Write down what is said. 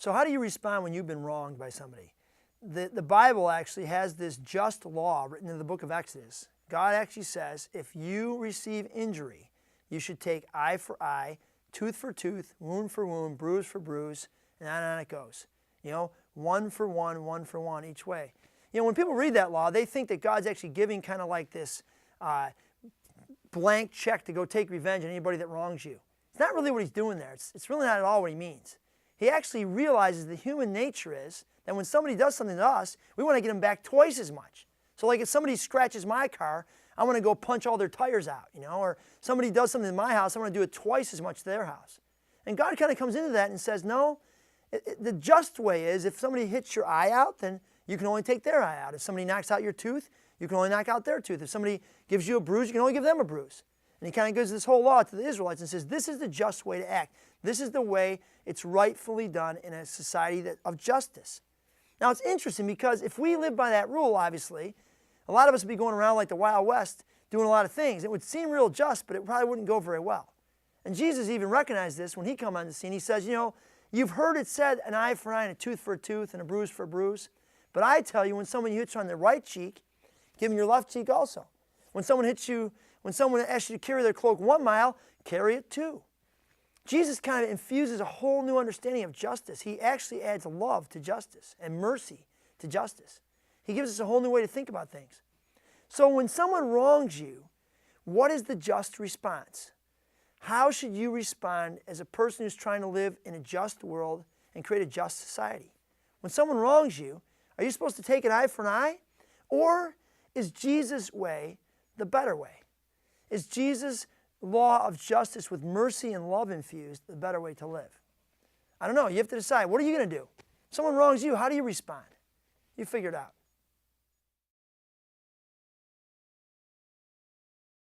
So how do you respond when you've been wronged by somebody? The Bible actually has this just law written in the book of Exodus. God actually says if you receive injury, you should take eye for eye, tooth for tooth, wound for wound, bruise for bruise, and on it goes. You know, one for one each way. You know, when people read that law, they think that God's actually giving kind of like this blank check to go take revenge on anybody that wrongs you. It's not really what he's doing there. It's really not at all what he means. He actually realizes the human nature is that when somebody does something to us, we want to get them back twice as much. So like if somebody scratches my car, I want to go punch all their tires out, you know, or somebody does something in my house, I want to do it twice as much to their house. And God kind of comes into that and says, no, the just way is if somebody hits your eye out, then you can only take their eye out. If somebody knocks out your tooth, you can only knock out their tooth. If somebody gives you a bruise, you can only give them a bruise. And he kind of gives this whole law to the Israelites and says, this is the just way to act. This is the way it's rightfully done in a society of justice. Now it's interesting because if we live by that rule, obviously, a lot of us would be going around like the Wild West doing a lot of things. It would seem real just, but it probably wouldn't go very well. And Jesus even recognized this when he came on the scene. He says, you know, you've heard it said an eye for an eye and a tooth for a tooth and a bruise for a bruise. But I tell you, when someone hits you on the right cheek, give them your left cheek also. When someone asks you to carry their cloak 1 mile, carry it 2. Jesus kind of infuses a whole new understanding of justice. He actually adds love to justice and mercy to justice. He gives us a whole new way to think about things. So when someone wrongs you, what is the just response? How should you respond as a person who's trying to live in a just world and create a just society? When someone wrongs you, are you supposed to take an eye for an eye? Or is Jesus' way the better way? Is Jesus' law of justice with mercy and love infused the better way to live? I don't know. You have to decide. What are you going to do? If someone wrongs you, how do you respond? You figure it out.